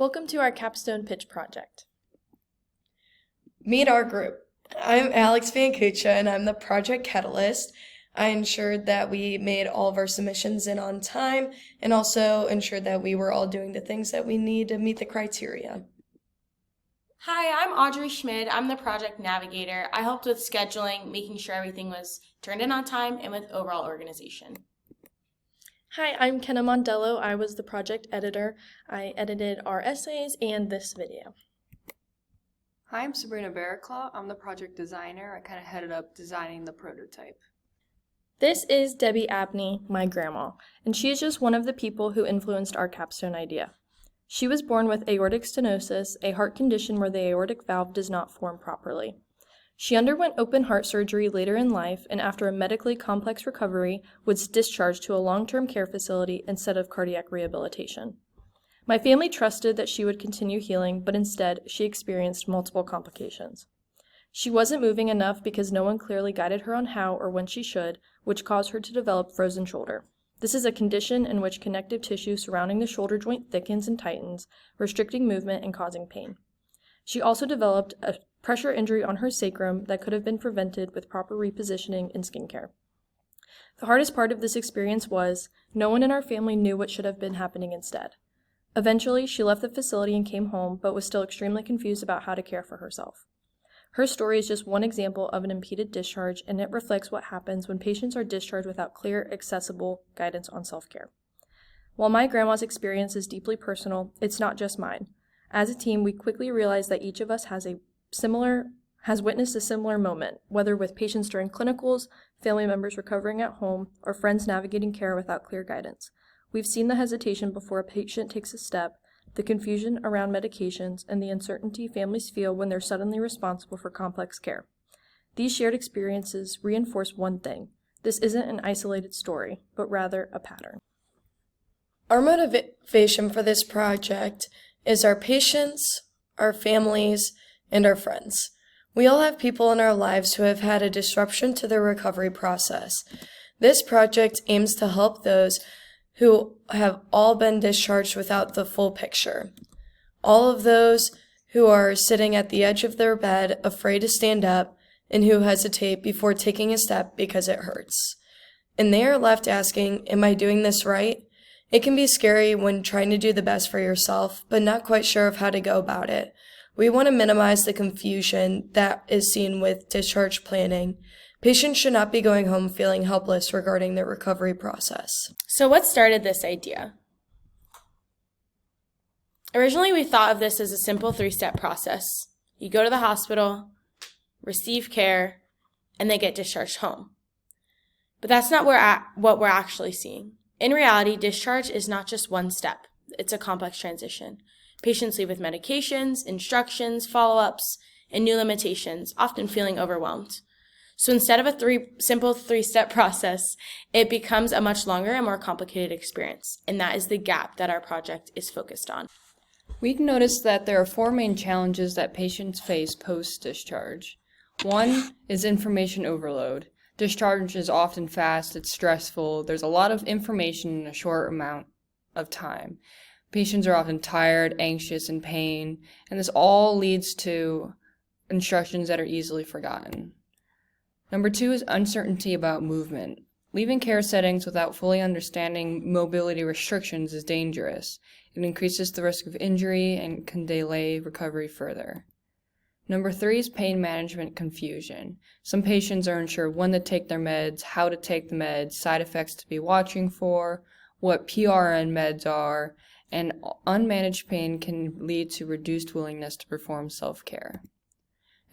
Welcome to our Capstone Pitch Project. Meet our group. I'm Alex Vancuccia, and I'm the project catalyst. I ensured that we made all of our submissions in on time and also ensured that we were all doing the things that we need to meet the criteria. Hi, I'm Audrey Schmid. I'm the project navigator. I helped with scheduling, making sure everything was turned in on time, and with overall organization. Hi, I'm Kenna Mondello. I was the project editor. I edited our essays and this video. Hi, I'm Sabrina Barraclaw. I'm the project designer. I kind of headed up designing the prototype. This is Debbie Abney, my grandma, and she is just one of the people who influenced our capstone idea. She was born with aortic stenosis, a heart condition where the aortic valve does not form properly. She underwent open heart surgery later in life, and after a medically complex recovery, was discharged to a long-term care facility instead of cardiac rehabilitation. My family trusted that she would continue healing, but instead, she experienced multiple complications. She wasn't moving enough because no one clearly guided her on how or when she should, which caused her to develop frozen shoulder. This is a condition in which connective tissue surrounding the shoulder joint thickens and tightens, restricting movement and causing pain. She also developed a pressure injury on her sacrum that could have been prevented with proper repositioning and skincare. The hardest part of this experience was, no one in our family knew what should have been happening instead. Eventually, she left the facility and came home, but was still extremely confused about how to care for herself. Her story is just one example of an impeded discharge, and it reflects what happens when patients are discharged without clear, accessible guidance on self-care. While my grandma's experience is deeply personal, it's not just mine. As a team, we quickly realized that each of us has witnessed a similar moment, whether with patients during clinicals, family members recovering at home, or friends navigating care without clear guidance. We've seen the hesitation before a patient takes a step, the confusion around medications, and the uncertainty families feel when they're suddenly responsible for complex care. These shared experiences reinforce one thing: this isn't an isolated story, but rather a pattern. Our motivation for this project is our patients, our families, and our friends. We all have people in our lives who have had a disruption to their recovery process. This project aims to help those who have all been discharged without the full picture. All of those who are sitting at the edge of their bed, afraid to stand up, and who hesitate before taking a step because it hurts. And they are left asking, am I doing this right? It can be scary when trying to do the best for yourself, but not quite sure of how to go about it. We want to minimize the confusion that is seen with discharge planning. Patients should not be going home feeling helpless regarding their recovery process. So what started this idea? Originally, we thought of this as a simple 3-step process. You go to the hospital, receive care, and then get discharged home. But that's not what we're actually seeing. In reality, discharge is not just one step. It's a complex transition. Patients leave with medications, instructions, follow-ups, and new limitations, often feeling overwhelmed. So instead of a simple 3-step process, it becomes a much longer and more complicated experience, and that is the gap that our project is focused on. We noticed that there are 4 main challenges that patients face post-discharge. One is information overload. Discharge is often fast, it's stressful, there's a lot of information in a short amount of time. Patients are often tired, anxious, in pain, and this all leads to instructions that are easily forgotten. Number 2 is uncertainty about movement. Leaving care settings without fully understanding mobility restrictions is dangerous. It increases the risk of injury and can delay recovery further. Number 3 is pain management confusion. Some patients are unsure when to take their meds, how to take the meds, side effects to be watching for, what PRN meds are, and unmanaged pain can lead to reduced willingness to perform self-care.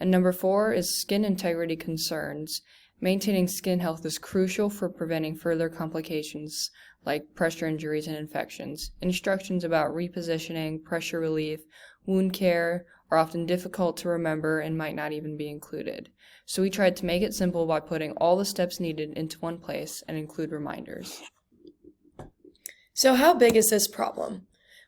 And number 4 is skin integrity concerns. Maintaining skin health is crucial for preventing further complications like pressure injuries and infections. Instructions about repositioning, pressure relief, wound care are often difficult to remember and might not even be included. So we tried to make it simple by putting all the steps needed into one place and include reminders. So how big is this problem?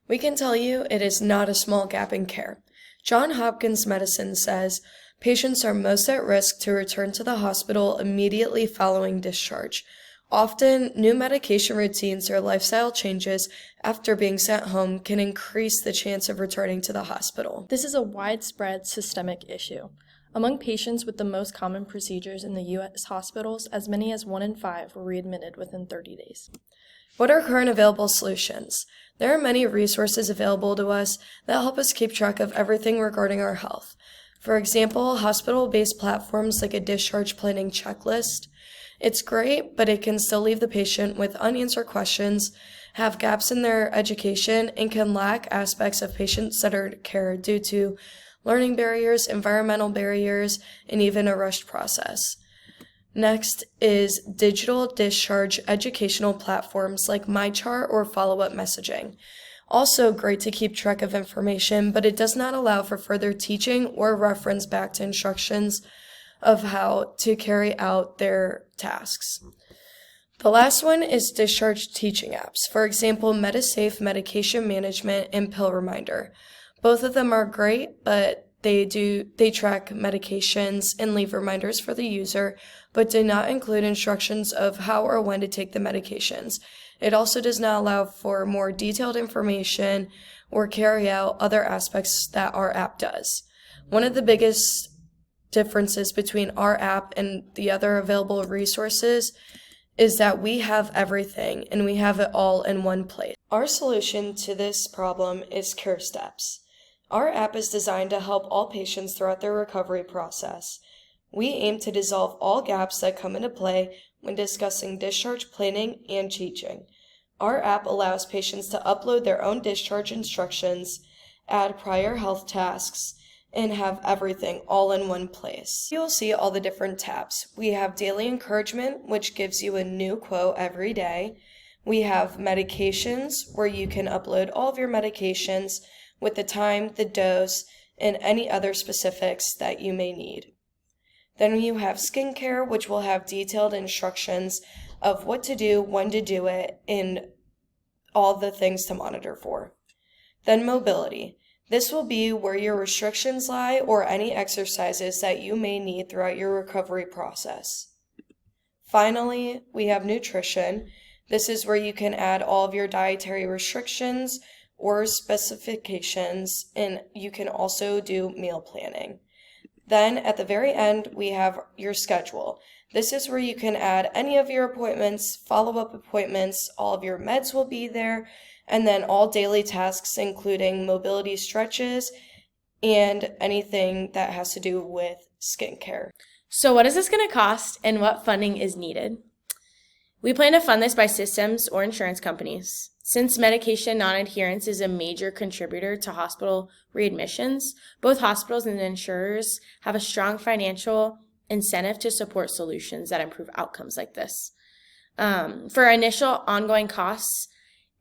We can tell you it is not a small gap in care. Johns Hopkins Medicine says patients are most at risk to return to the hospital immediately following discharge. Often, new medication routines or lifestyle changes after being sent home can increase the chance of returning to the hospital. This is a widespread systemic issue. Among patients with the most common procedures in the U.S. hospitals, as many as 1 in 5 were readmitted within 30 days. What are current available solutions? There are many resources available to us that help us keep track of everything regarding our health. For example, hospital-based platforms like a discharge planning checklist. It's great, but it can still leave the patient with unanswered questions, have gaps in their education, and can lack aspects of patient-centered care due to learning barriers, environmental barriers, and even a rushed process. Next is digital discharge educational platforms like MyChart or follow-up messaging. Also great to keep track of information, but it does not allow for further teaching or reference back to instructions of how to carry out their tasks. The last one is discharge teaching apps. For example, MediSafe medication management and pill reminder. Both of them are great, but they track medications and leave reminders for the user, but do not include instructions of how or when to take the medications. It also does not allow for more detailed information or carry out other aspects that our app does. One of the biggest differences between our app and the other available resources is that we have everything and we have it all in one place. Our solution to this problem is CareSteps. Our app is designed to help all patients throughout their recovery process. We aim to dissolve all gaps that come into play when discussing discharge planning and teaching. Our app allows patients to upload their own discharge instructions, add prior health tasks, and have everything all in one place. You'll see all the different tabs. We have daily encouragement, which gives you a new quote every day. We have medications, where you can upload all of your medications with the time, the dose, and any other specifics that you may need. Then you have skincare, which will have detailed instructions of what to do, when to do it, and all the things to monitor for. Then mobility. This will be where your restrictions lie or any exercises that you may need throughout your recovery process. Finally, we have nutrition. This is where you can add all of your dietary restrictions or specifications, and you can also do meal planning. Then at the very end, we have your schedule. This is where you can add any of your appointments, follow-up appointments, all of your meds will be there, and then all daily tasks, including mobility stretches and anything that has to do with skincare. So what is this going to cost and what funding is needed? We plan to fund this by systems or insurance companies. Since medication non-adherence is a major contributor to hospital readmissions, both hospitals and insurers have a strong financial incentive to support solutions that improve outcomes like this. For initial ongoing costs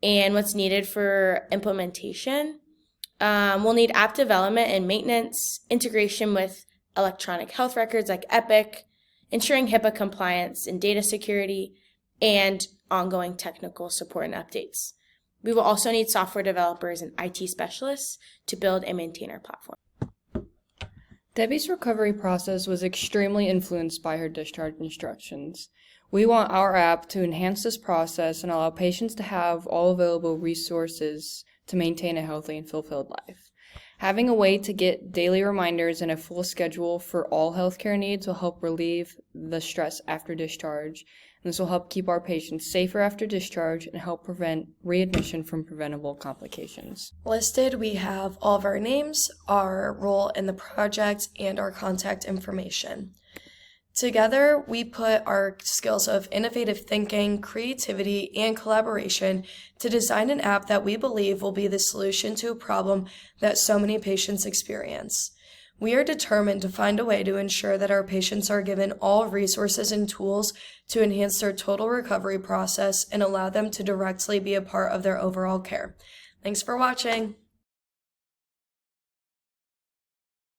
and what's needed for implementation, we'll need app development and maintenance, integration with electronic health records like Epic, ensuring HIPAA compliance and data security, and ongoing technical support and updates. We will also need software developers and IT specialists to build and maintain our platform. Debbie's recovery process was extremely influenced by her discharge instructions. We want our app to enhance this process and allow patients to have all available resources to maintain a healthy and fulfilled life. Having a way to get daily reminders and a full schedule for all healthcare needs will help relieve the stress after discharge. And this will help keep our patients safer after discharge and help prevent readmission from preventable complications. Listed, we have all of our names, our role in the project, and our contact information. Together, we put our skills of innovative thinking, creativity, and collaboration to design an app that we believe will be the solution to a problem that so many patients experience. We are determined to find a way to ensure that our patients are given all resources and tools to enhance their total recovery process and allow them to directly be a part of their overall care. Thanks for watching.